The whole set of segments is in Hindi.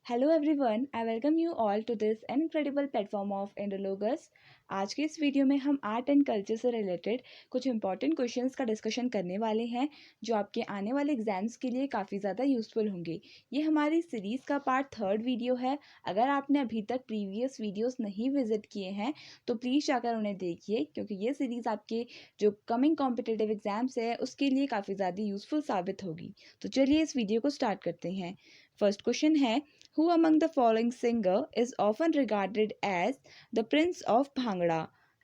Hello everyone, I welcome you all to this incredible platform of Indologus. आज के इस वीडियो में हम आर्ट एंड कल्चर से रिलेटेड कुछ इंपॉर्टेंट क्वेश्चंस का डिस्कशन करने वाले हैं जो आपके आने वाले एग्जाम्स के लिए काफ़ी ज़्यादा यूज़फुल होंगे। ये हमारी सीरीज़ का पार्ट 3 वीडियो है। अगर आपने अभी तक प्रीवियस वीडियोस नहीं विजिट किए हैं तो प्लीज़ जाकर उन्हें देखिए, क्योंकि ये सीरीज़ आपके जो कमिंग कॉम्पिटिटिव एग्जाम्स है उसके लिए काफ़ी ज़्यादा यूज़फुल साबित होगी। तो चलिए इस वीडियो को स्टार्ट करते हैं। फर्स्ट क्वेश्चन है, who among the following singer is often regarded as the prince of Bhangra?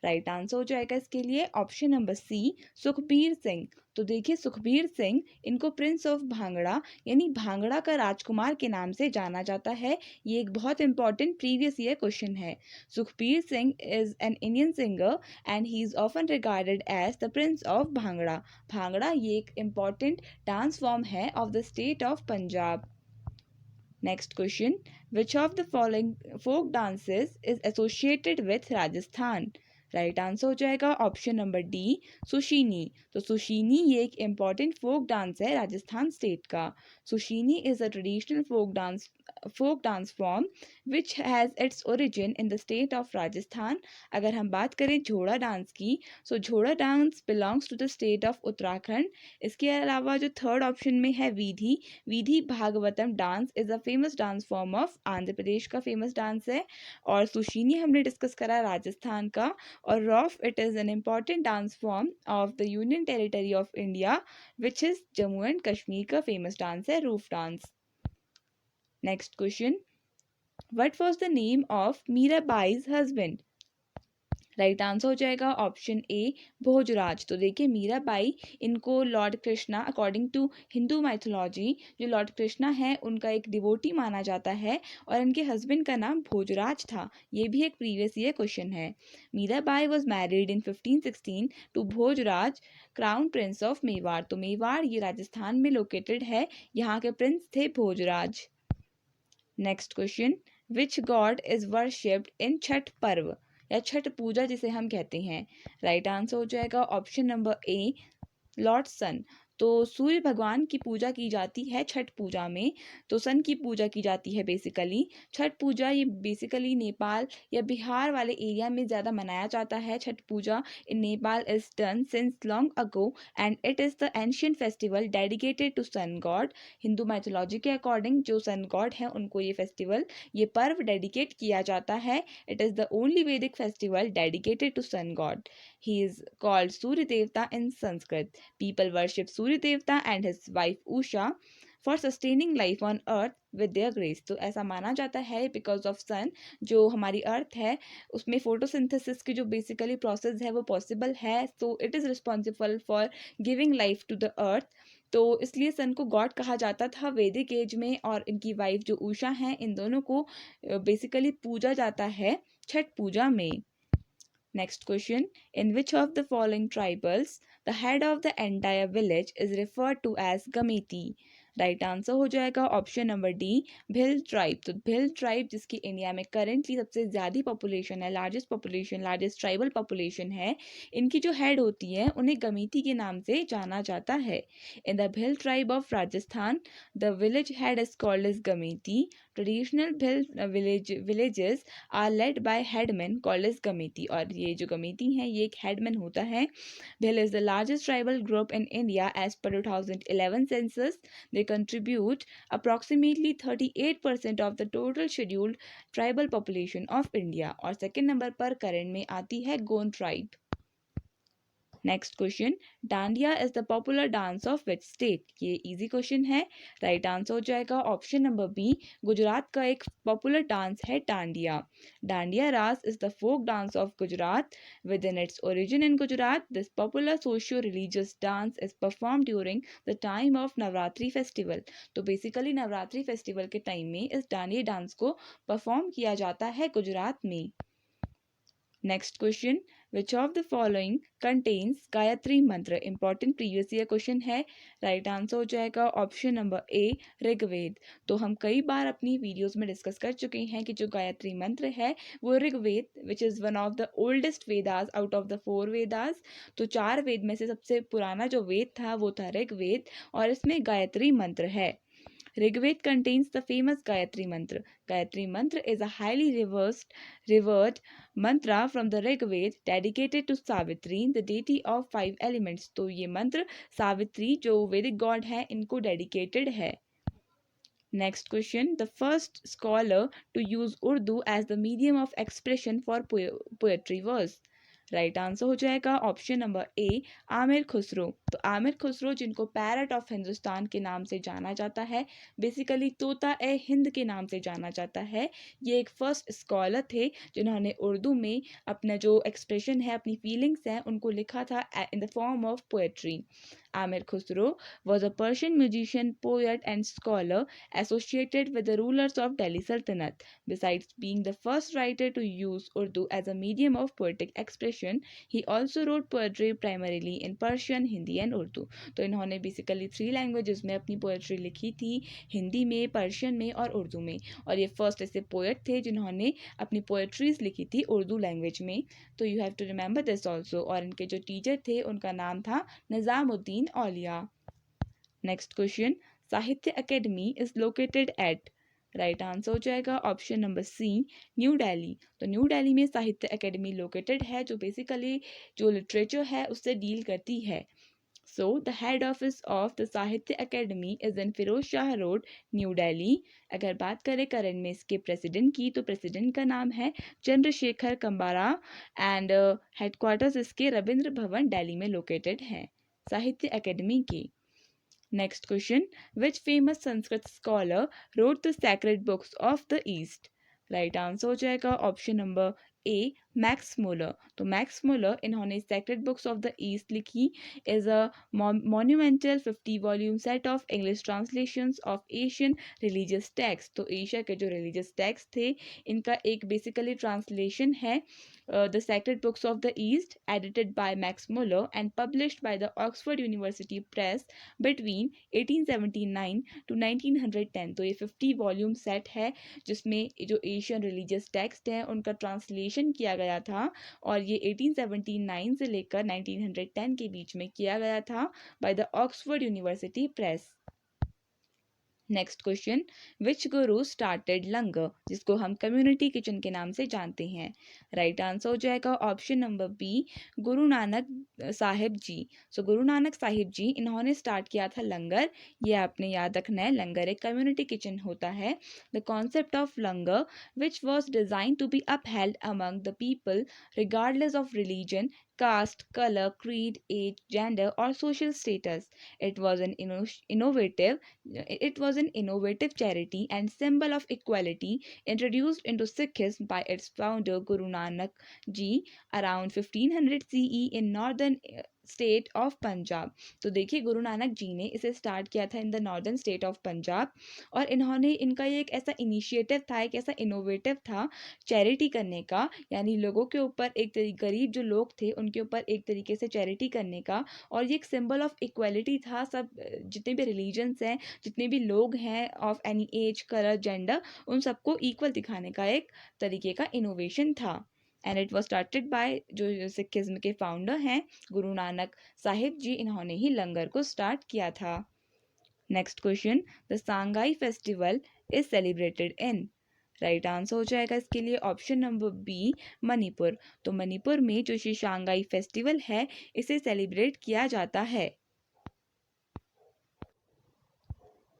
Right answer हो जाएगा इसके लिए option number C, Sukhbir Singh. तो देखिए, सुखबीर सिंह इनको प्रिंस ऑफ भांगड़ा यानी भांगड़ा का राजकुमार के नाम से जाना जाता है। ये एक बहुत इंपॉर्टेंट प्रीवियस ईयर क्वेश्चन है। Sukhbir Singh is an Indian singer and he is often regarded as the prince of Bhangra. Bhangra ये एक इम्पॉर्टेंट डांस फॉर्म है of the state of Punjab. Next question, which of the following folk dances is associated with Rajasthan? Right answer हो जाएगा ऑप्शन नंबर डी, सुशीनी। तो सुशीनी ये एक इम्पॉर्टेंट फोक डांस है राजस्थान स्टेट का। सुशीनी is a traditional folk dance form which has its origin in the state of Rajasthan. अगर हम बात करें झोड़ा डांस की, सो Jhora dance belongs to the state of Uttarakhand. इसके अलावा जो थर्ड ऑप्शन में है Vidhi, Vidhi Bhagavatam dance is a famous dance form of Andhra Pradesh का फेमस डांस है। और सुशीनी हमने डिस्कस करा राजस्थान का। और Rouf, it is an important dance form of the union territory of India which is Jammu and Kashmir का फेमस डांस है Rouf dance. Next question, what was the name of Mirabai's husband? Right answer हो जाएगा ऑप्शन ए, भोजराज। तो देखिए, मीराबाई इनको lord Krishna, according to Hindu mythology, जो लॉर्ड कृष्णा है उनका एक डिवोटी माना जाता है और इनके हस्बैंड का नाम भोजराज था। ये भी एक प्रीवियस ईयर क्वेश्चन है। Mirabai was married in 1516 to Bhojraj, crown prince of Mewar. तो मेवाड़ ये राजस्थान में लोकेटेड है, यहाँ के प्रिंस थे Bhojraj. Next question, which God is worshipped in Chhath पर्व या छठ पूजा जिसे हम कहते हैं? राइट आंसर हो जाएगा ऑप्शन नंबर ए, लॉर्ड सन। तो सूर्य भगवान की पूजा की जाती है छठ पूजा में। तो सन की पूजा की जाती है बेसिकली। छठ पूजा ये बेसिकली नेपाल या बिहार वाले एरिया में ज़्यादा मनाया जाता है। Chhath Puja in Nepal is done since long ago and it is the ancient festival dedicated to sun god. Hindu mythology के अकॉर्डिंग जो सन गॉड हैं उनको ये फेस्टिवल, ये पर्व डेडिकेट किया जाता है। It is the only Vedic festival dedicated to sun god. He is called Surya Devta in Sanskrit. People worship Surya Devta and his wife Usha for sustaining life on earth with their grace। तो ऐसा माना जाता है बिकॉज ऑफ सन, जो हमारी अर्थ है उसमें फोटोसिंथेसिस की जो बेसिकली प्रोसेस है वो पॉसिबल है। तो it is responsible for giving life to the earth. तो इसलिए सन को गॉड कहा जाता था वैदिक एज में। और इनकी वाइफ जो उषा हैं, इन दोनों को बेसिकली पूजा जाता है छठ पूजा में। Next question, in which of the following tribals the head of the entire village is referred to as Gameti? Right answer हो जाएगा ऑप्शन नंबर डी, भिल ट्राइब। तो भिल ट्राइब जिसकी इंडिया में करेंटली सबसे ज़्यादा पॉपुलेशन है, लार्जेस्ट ट्राइबल पॉपुलेशन है, इनकी जो हेड होती है उन्हें गमीती के नाम से जाना जाता है। In the Bhil tribe of Rajasthan the village head is called as Gameti. Traditional Bhil villages are led by headman called as Gameti. और ये जो गमीती हैं ये एक हेडमैन होता है। Bhil is the largest tribal group in India as per 2011 census. They contribute approximately 38% of the total scheduled tribal population of India। और सेकेंड नंबर पर करंट में आती है Gond tribe. Next question, dandiya is the popular dance of which state? ये इजी क्वेश्चन है। राइट आंसर हो जाएगा ऑप्शन नंबर बी, गुजरात का एक पॉपुलर डांस है Dandiya. Dandiya Raas is the folk dance of Gujarat within its origin in Gujarat. This popular socio religious dance is perform during the time of Navratri festival. तो बेसिकली नवरात्रि फेस्टिवल के टाइम में इस डांडिया डांस को परफॉर्म किया जाता है गुजरात में। Next question, which of the following contains Gayatri मंत्र? इंपॉर्टेंट प्रीवियस ईयर क्वेश्चन है। राइट आंसर हो जाएगा ऑप्शन नंबर ए, ऋग्वेद। तो हम कई बार अपनी वीडियोस में डिस्कस कर चुके हैं कि जो गायत्री मंत्र है वो Rigveda, which is one of the oldest Vedas out of the 4 Vedas. तो 4 वेद में से सबसे पुराना जो वेद था वो था ऋग्वेद और इसमें गायत्री मंत्र है। Rigved contains the famous Gayatri Mantra. Gayatri Mantra is a highly revered mantra from the Rigved dedicated to Savitri, the deity of 5 elements. तो ये मंत्र सावित्री जो वैदिक गॉड है इनको डेडिकेटेड है. Next question. The first scholar to use Urdu as the medium of expression for poetry was. Right answer हो जाएगा ऑप्शन नंबर ए आमिर खुसरो. तो आमिर खुसरो जिनको पैरट ऑफ हिंदुस्तान के नाम से जाना जाता है, बेसिकली तोता ए हिंद के नाम से जाना जाता है, ये एक फर्स्ट स्कॉलर थे जिन्होंने उर्दू में अपना जो एक्सप्रेशन है, अपनी फीलिंग्स हैं, उनको लिखा था in the form of poetry. Amir Khusro was a Persian musician, poet, and scholar associated with the rulers of Delhi Sultanate. Besides being the first writer to use Urdu as a medium of poetic expression, he also wrote poetry primarily in Persian, Hindi, and Urdu. तो इन्होंने बेसिकली 3 लैंग्वेजेस में अपनी पोएट्री लिखी थी, हिंदी में, पर्शियन में और उर्दू में. और ये फर्स्ट ऐसे पोएट थे जिन्होंने अपनी पोएट्रीज लिखी थी उर्दू लैंग्वेज में. तो you have to remember this also. और इनके जो टीचर थे उनका नाम था Nizamuddin Auliya. Next question. Sahitya Akademi is located at. Right answer हो जाएगा option number C New Delhi. तो न्यू दिल्ली में साहित्य अकेडमी लोकेटेड है जो बेसिकली जो लिटरेचर है उससे डील करती है. So, the head office of the Sahitya Academy is in Firoz Shah Road, New Delhi. अगर बात करें करंट में इसके प्रेसिडेंट की, तो प्रेसिडेंट का नाम है चंद्रशेखर कंबारा एंड हेडक्वार्टर्स इसके रविंद्र भवन दिल्ली में लोकेटेड है साहित्य अकेडमी की. Next question. Which famous Sanskrit scholar wrote the sacred books of the east. Right answer हो जाएगा option number A Max Muller. तो मैक्स मुलर इन्होंने sacred books of the east लिखी. Is a monumental 50 volume set of English translations of Asian religious text. तो एशिया के जो रिलीजियस टेक्स्ट थे इनका एक बेसिकली ट्रांसलेशन है the sacred books of the east, edited by Max Muller and published by the Oxford University Press between 1879 to 1910. तो ये 50 वॉल्यूम सेट है जिसमें जो एशियन रिलीजियस टेक्स्ट हैं उनका ट्रांसलेशन किया गया था और ये 1879 से लेकर 1910 के बीच में किया गया था by the Oxford University Press. Next question. Which Guru started लंगर, जिसको हम कम्युनिटी किचन के नाम से जानते हैं. राइट आंसर हो जाएगा option number B Guru Nanak Sahib जी. सो गुरु नानक साहिब जी इन्होंने स्टार्ट किया था लंगर. ये आपने याद रखना है, लंगर एक कम्युनिटी किचन होता है. The concept of langar which was design to be upheld among the people regardless of religion, caste, color, creed, age, gender, or social status. It was an innovative charity and symbol of equality introduced into Sikhism by its founder Guru Nanak Ji around 1500 CE in northern state of Punjab. तो देखिए गुरु नानक जी ने इसे स्टार्ट किया था in the northern state of Punjab और इन्होंने इनका ये एक ऐसा इनिशिएटिव था, एक ऐसा इनोवेटिव था चैरिटी करने का, यानी लोगों के ऊपर गरीब जो लोग थे उनके ऊपर एक तरीके से चैरिटी करने का. और ये एक सिंबल ऑफ इक्वलिटी था, सब जितने भी रिलीजन्स हैं, जितने भी लोग हैं of any as, colour, gender, उन सबको इक्वल दिखाने का एक तरीके का इनोवेशन था. And it was started by जो सिखिज्म के फाउंडर हैं गुरु नानक साहिब जी, इन्होंने ही लंगर को स्टार्ट किया था. Next question. The Sangai festival is celebrated in. Right answer हो जाएगा इसके लिए ऑप्शन नंबर बी मणिपुर. तो मणिपुर में जो श्री सांगाई फेस्टिवल है इसे सेलिब्रेट किया जाता है.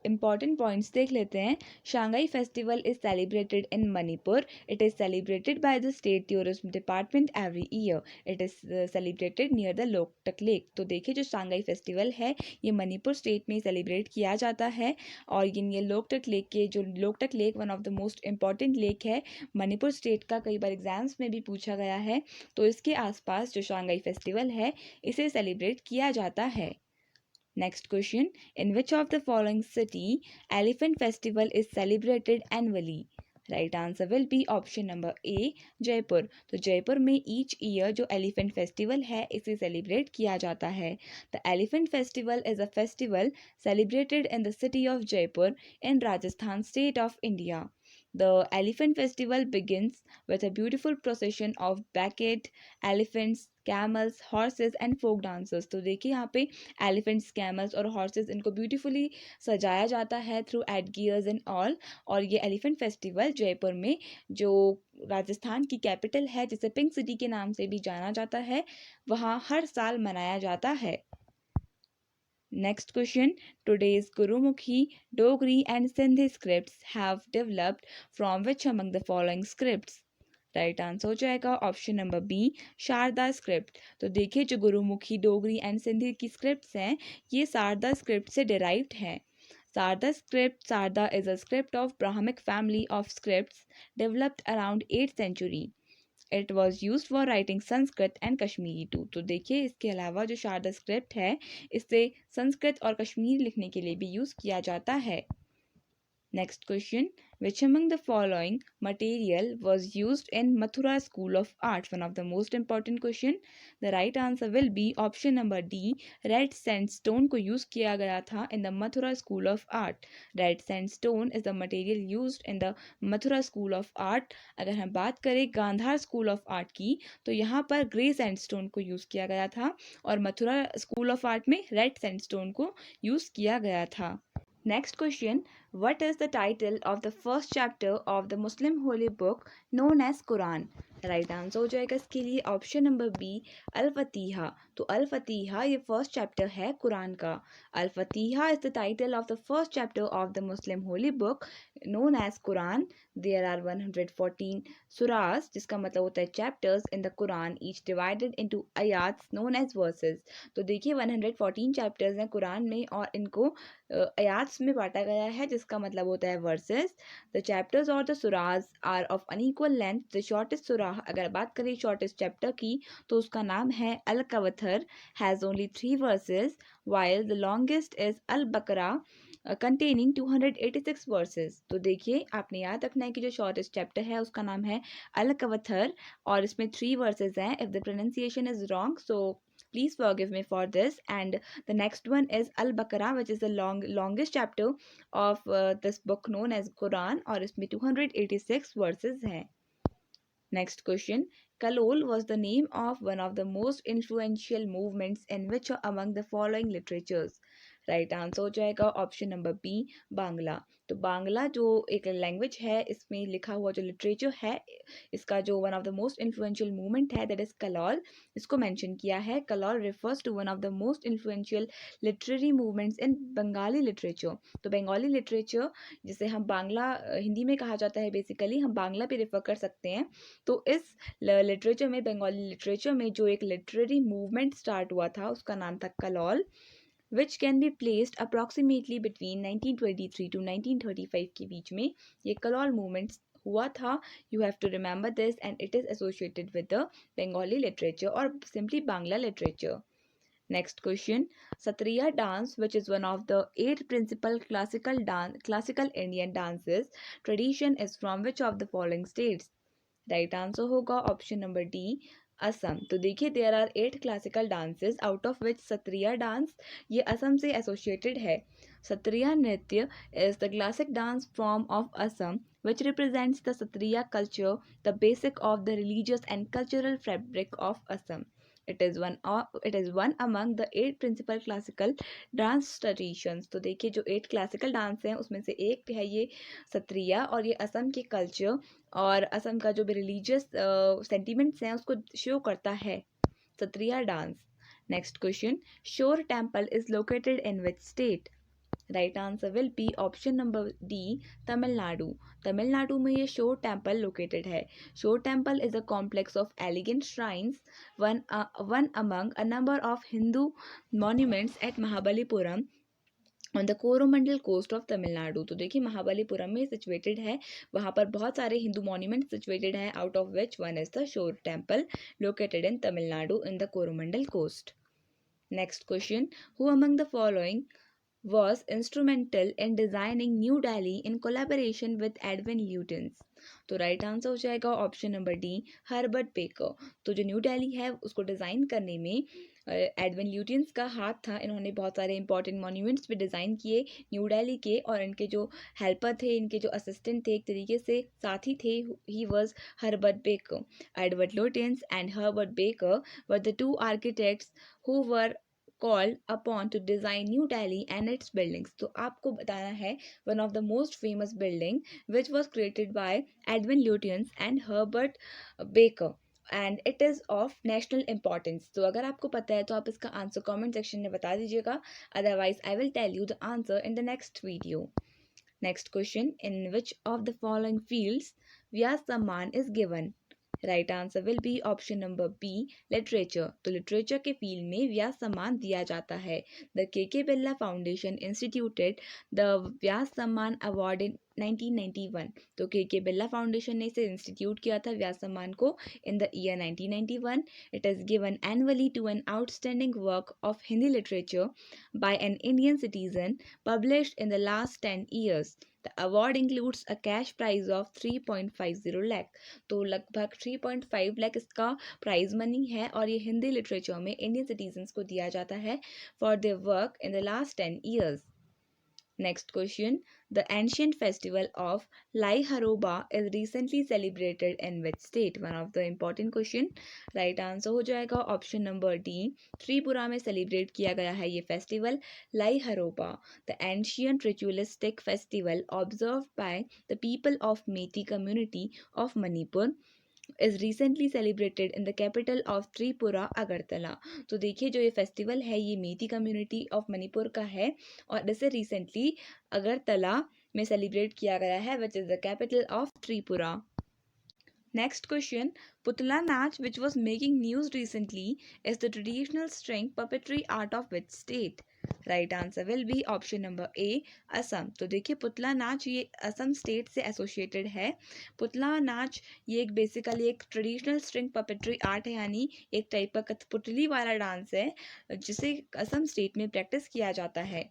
इंपॉर्टेंट पॉइंट्स देख लेते हैं. Shanghai festival is celebrated in Manipur. It is celebrated by the state tourism department every year. It is celebrated near the Loktak lake. तो देखिए जो शांघाई फेस्टिवल है ये मणिपुर स्टेट में सेलिब्रेट किया जाता है और ये लोकटक लेक के जो Loktak lake one of the most important lake है मणिपुर स्टेट का, कई बार एग्जाम्स में भी पूछा गया है. तो इसके आसपास जो शांघाई फेस्टिवल है इसे सेलिब्रेट किया जाता है. Next question. In which of the following city Elephant Festival is celebrated annually? Right answer will be option number A Jaipur. तो जयपुर में each year जो Elephant Festival है इसे celebrate किया जाता है. The Elephant Festival is a festival celebrated in the city of Jaipur in Rajasthan state of India. The elephant festival begins with a beautiful procession of baked elephants, camels, horses and folk dancers. तो देखिए यहाँ पे elephants, camels और horses इनको beautifully सजाया जाता है through headgears and all। और ये elephant festival जयपुर में, जो राजस्थान की कैपिटल है, जिसे पिंक सिटी के नाम से भी जाना जाता है, वहाँ हर साल मनाया जाता है। Next question. Today's Gurumukhi, Dogri and Sindhi scripts have developed from which among the following scripts? Right answer हो जाएगा option number B, Sharada script. तो देखिए जो गुरुमुखी, डोगरी एंड सिंधी की स्क्रिप्ट्स हैं, ये शारदा स्क्रिप्ट से डिराइव्ड हैं। Sharada script, Sharada is a script of Brahmic family of scripts developed around 8th century। It was use for writing Sanskrit and Kashmiri too. तो देखिए इसके अलावा जो शारदा स्क्रिप्ट है, इसे संस्कृत और कश्मीरी लिखने के लिए भी यूज किया जाता है। Next question, which among the following material was used in Mathura School of Art? One of the most important question. The right answer will be option number D, red sandstone को use किया गया था in the Mathura School of Art. Red sandstone is the material used in the Mathura School of Art. अगर हम बात करें गांधार School of Art की, तो यहाँ पर grey sandstone को use किया गया था और मथुरा School of Art में red sandstone को use किया गया था। Next question, what is the title of the first chapter of the Muslim holy book known as Quran? Right answer हो जाएगा इसके लिए option number B, Al Fatiha. तो अल फतीहा ये फर्स्ट चैप्टर है कुरान का। Al Fatiha is the title of the first chapter of the Muslim holy book known as Quran. There are 114 surahs, जिसका मतलब होता है chapters in the Quran, each divided into ayats known as verses. तो देखिए 114 चैप्टर्स हैं कुरान में और इनको आयात्स में बांटा गया है, जिसका मतलब होता है वर्सेस। द चैप्टर्स और the surahs are of unequal length. The shortest surah, अगर बात करें शॉर्टेस्ट चैप्टर की, तो उसका नाम है Al Kawthar, has only 3 verses, while the longest is Al Baqara containing 286 versus. तो देखिए आपने याद रखना है कि जो शॉर्टेस्ट चैप्टर है उसका नाम है अल कवथर और इसमें 3 वर्सेस हैं। If the pronunciation is wrong, so please forgive me for this. And the next one is Al Baqarah, which is the longest chapter of this book known as Quran, और इसमें 286 verses हैं। Next question, Kalol was the name of one of the most influential movements in which among the following literatures? Right answer हो जाएगा ऑप्शन नंबर बी, बांग्ला। तो बांग्ला जो एक लैंग्वेज है, इसमें लिखा हुआ जो लिटरेचर है, इसका जो one of the most influential movement है, दैट इज कलौल, इसको मेंशन किया है। Kallol refers to one of the most influential literary movements in Bengali literature. तो बंगाली लिटरेचर, जिसे हम बांग्ला हिंदी में कहा जाता है, बेसिकली हम बांग्ला पे रेफर कर सकते हैं। तो इस लिटरेचर में, बंगाली लिटरेचर में जो एक लिटरेरी मूवमेंट स्टार्ट हुआ था, उसका नाम था कलौल, which can be placed approximately between 1923 to 1935 के बीच में ये कलौल मूवमेंट हुआ था। You have to remember this and it is associated with the Bengali literature or simply Bangla literature. Next question, Satriya dance, which is one of the 8 principal classical Indian dances tradition, is from which of the following states? Right answer होगा ऑप्शन नंबर डी, असम। तो देखिए there are 8 classical dances out of which Sattriya dance ये असम से एसोसिएटेड है। सत्रिया नृत्य is the classic dance form of Assam which represents the Satriya culture, the basic of the religious and cultural fabric of Assam. It is one among the 8 principal classical dance traditions. तो देखिए जो 8 क्लासिकल डांस हैं उसमें से एक है ये सत्रिया और ये असम के कल्चर और असम का जो भी रिलीजियस सेंटिमेंट्स हैं उसको शो करता है Sattriya dance. Next question, shore temple is located in which state? Right answer will be option number D, Tamil Nadu. Tamil Nadu में ये शोर टेम्पल लोकेटेड है। Shore temple is a complex of elegant shrines, one among a number of Hindu monuments at Mahabalipuram on the Coromandel coast of Tamil Nadu. तो देखिए महाबलीपुरम में सिचुएटेड है, वहाँ पर बहुत सारे हिंदू मॉन्यूमेंट सिचुएटेड हैं, out of which one is the shore temple located in Tamil Nadu in the Coromandel coast. Next question, who among the following was instrumental in designing New Delhi in collaboration with Edwin Lutyens? तो राइट आंसर हो जाएगा option number D, Herbert baker. तो जो न्यू दिल्ली है उसको डिज़ाइन करने में एडविन ल्यूटियंस का हाथ था, इन्होंने बहुत सारे इंपॉर्टेंट मॉन्यूमेंट्स भी डिज़ाइन किए न्यू दिल्ली के, और इनके जो हेल्पर थे, इनके जो असिस्टेंट थे, एक तरीके से साथी थे, he was Herbert baker. Edward Lutyens and Herbert baker were the two architects who were called upon to design New Delhi and its buildings. तो आपको बताना है one of the most famous building which was created by Edwin Lutyens and Herbert Baker and it is of national importance. तो अगर आपको पता है तो आप इसका आंसर कमेंट सेक्शन में बता दीजिएगा, otherwise I will tell you the answer in the next video. Next question, in which of the following fields Vyas Samman is given? Right answer will be option number B, literature. तो लिटरेचर के फील्ड में व्यास सम्मान दिया जाता है. The K Birla foundation instituted the Vyas Samman award इन 1991. तो के बिरला फाउंडेशन ने इसे इंस्टीट्यूट किया था व्यास सम्मान को in the year 1991. It is given annually to an outstanding work of Hindi literature by an Indian citizen published in the last 10 years. The award includes a cash prize of 3.50 lakh. तो लगभग 3.5 लाख इसका प्राइज मनी है, और ये हिंदी लिटरेचर में इंडियन सिटीजन्स को दिया जाता है for their work in the last 10 years. Next question, the ancient festival of Lai Haroba is recently celebrated in which state? One of the important question. Right answer हो जाएगा ऑप्शन नंबर डी, त्रिपुरा में सेलिब्रेट किया गया है ये फेस्टिवल लाई हरोबा. The ancient ritualistic festival observed by the people of Meitei community of Manipur is recently celebrated in the capital of Tripura Agartala. तो देखिए जो ये फेस्टिवल है ये मेती कम्युनिटी ऑफ मणिपुर का है, और इसे रिसेंटली अगरतला में सेलिब्रेट किया गया है which is the capital of Tripura. Next question, Putla Nach, which was making news recently, is the traditional string puppetry art of which state? Right answer will be option number ए, असम. तो देखिए पुतला नाच ये असम स्टेट से एसोसिएटेड है. पुतला नाच ये एक बेसिकली एक ट्रेडिशनल स्ट्रिंग पपेट्री आर्ट है, यानी एक टाइप का कठपुतली वाला डांस है जिसे असम स्टेट में प्रैक्टिस किया जाता है.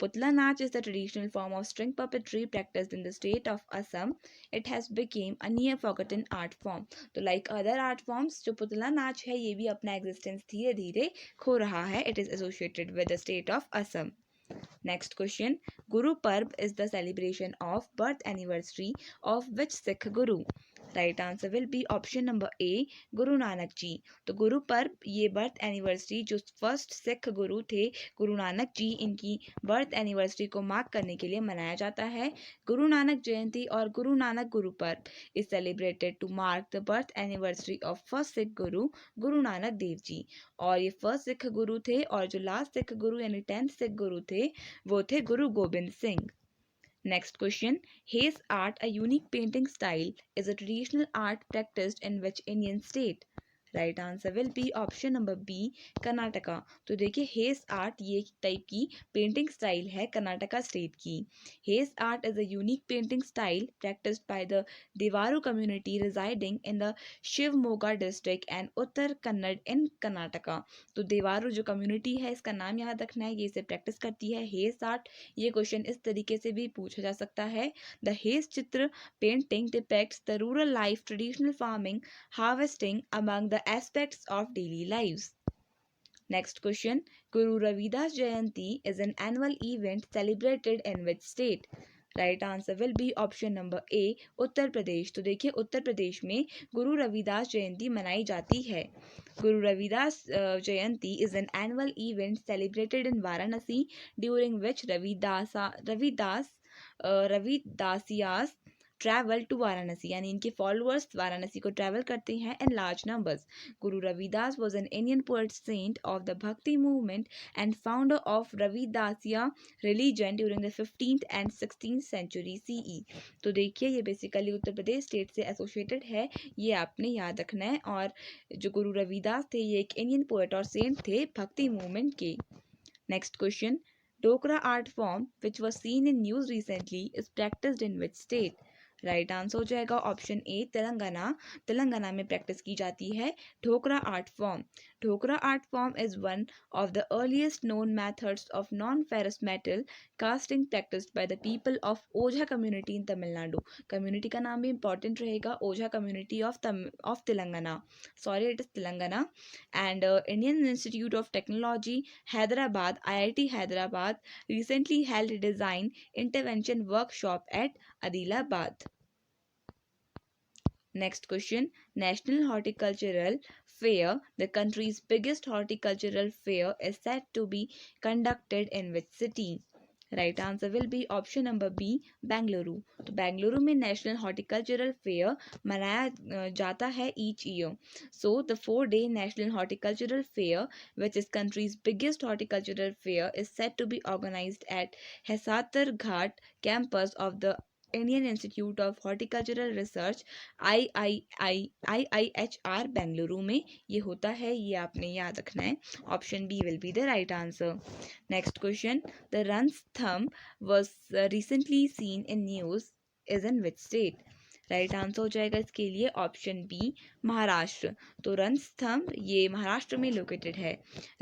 पुतला नाच is the traditional form of string puppetry practised in the state of Assam. It has became a near forgotten art form. तो लाइक अदर आर्ट फॉर्म्स जो पुतला नाच है ये भी अपना एग्जिस्टेंस धीरे धीरे खो रहा है. It is associated with the state of Assam. Next question, Guru Parb is the celebration of birth anniversary of which Sikh Guru? Right answer will be option number ए, गुरु नानक जी. तो गुरु पर्व ये बर्थ एनिवर्सरी जो फर्स्ट सिख गुरु थे गुरु नानक जी, इनकी बर्थ एनिवर्सरी को मार्क करने के लिए मनाया जाता है. गुरु नानक जयंती और गुरु Nanak Guru Parv is celebrated to mark the birth anniversary of first Sikh Guru Guru Nanak Dev ji. और ये फर्स्ट सिख गुरु थे, और जो लास्ट सिख गुरु यानी 10th सिख गुरु थे वो थे Guru Gobind Singh. Next question, Hayes art, a unique painting style, is a traditional art practiced in which Indian state? Right answer will be option number B, Karnataka. तो देखिए हेज आर्ट ये एक टाइप की पेंटिंग स्टाइल है कर्नाटका स्टेट की. Hase art is a unique painting style practised by the Devaru community residing in the Shivamogga district and Uttara Kannada in Karnataka. तो देवारू जो कम्युनिटी है इसका नाम याद रखना है, ये इसे प्रैक्टिस करती है हेज आर्ट. ये क्वेश्चन इस तरीके से भी पूछा जा सकता है. द हेज चित्र painting depicts the rural life, traditional farming, harvesting among the aspects of daily lives. Next question, Guru Ravidas Jayanti is an annual event celebrated in which state? Right answer will be option number A, Uttar Pradesh. तो देखिए उत्तर प्रदेश में गुरु रविदास जयंती मनाई जाती है. Guru Ravidas Jayanti is an annual event celebrated in Varanasi during which Ravidassias travel to Varanasi, यानी इनके फॉलोअर्स वाराणसी को ट्रैवल करते हैं इन large numbers. Guru Ravidas was an Indian poet saint of the Bhakti movement and founder of Ravidassia religion during the 15th and 16th century CE. तो देखिए ये बेसिकली उत्तर प्रदेश स्टेट से एसोसिएटेड है, ये आपने याद रखना है. और जो गुरु रविदास थे ये एक इंडियन पोएट और सेंट थे भक्ति मूवमेंट के. Next question, Dokra art form which was seen in news recently is practiced in which state? Right answer हो जाएगा ऑप्शन ए तेलंगाना। तेलंगाना में प्रैक्टिस की जाती है Dhokra art form. Dhokra art form is one of the earliest known methods of non ferrous metal casting practised by the people of Ojha community in Tamil Nadu. Community का नाम भी इंपॉर्टेंट रहेगा, Ojha community of Telangana, sorry it is Telangana. And Indian Institute of Technology Hyderabad, IIT Hyderabad recently held a design intervention workshop at Adilabad. Next question. National Horticultural Fair, the country's biggest horticultural fair, is said to be conducted in which city? Right answer will be option number B, Bengaluru. तो बेंगलुरु में नेशनल हॉर्टिकल्चरल फेयर मनाया जाता है each year. So the 4-day National Horticultural Fair, which is country's biggest horticultural fair, is said to be organized at Hesatar Ghat campus of the Indian Institute of Horticultural Research IIHR Bengaluru में ये होता है, ये आपने याद रखना है। Option B will be the right answer. Next question, the runs thumb was recently seen in news is in which state? Right answer हो जाएगा इसके लिए ऑप्शन बी महाराष्ट्र। तो रणस्थंभ ये महाराष्ट्र में लोकेटेड है।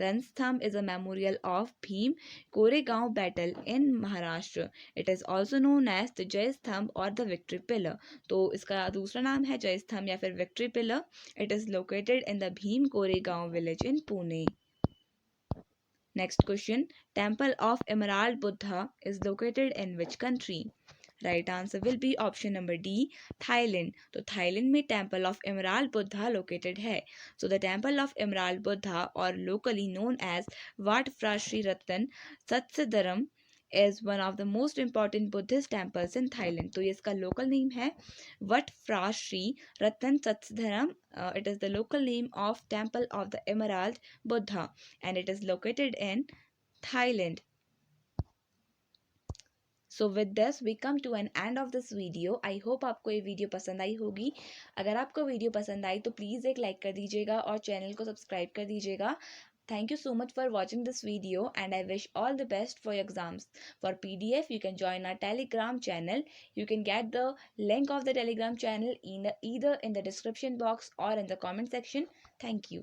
Ranastambh is a memorial of Bhima Koregaon battle in Maharashtra. It is also known as the Jay Stambh और द विक्ट्री पिलर। तो इसका दूसरा नाम है जय स्तंभ या फिर victory pillar. It is located in the Bhim Koregaon village in Pune. Next question, Temple of Emerald Buddha is located in which country? Right answer will be option number D, Thailand. तो थाईलैंड में temple of emerald Buddha located है। So the temple of emerald Buddha और locally known as Wat Phra Sri Rattana Satsadaram is one of the most important Buddhist temples in Thailand. तो ये इसका लोकल नेम है Wat Phra Sri Rattana Satsadaram. It is the local name of Temple of the Emerald Buddha and it is located in Thailand. So with this we come to an end of this video. I hope आपको ये वीडियो पसंद आई होगी। अगर आपको वीडियो पसंद आई तो प्लीज़ एक लाइक कर दीजिएगा और चैनल को सब्सक्राइब कर दीजिएगा। Thank you so much for watching this video and I wish all the best for your exams. For PDF, you can join our Telegram channel. You can get the link of the Telegram channel either in the description box or in the comment section. Thank you.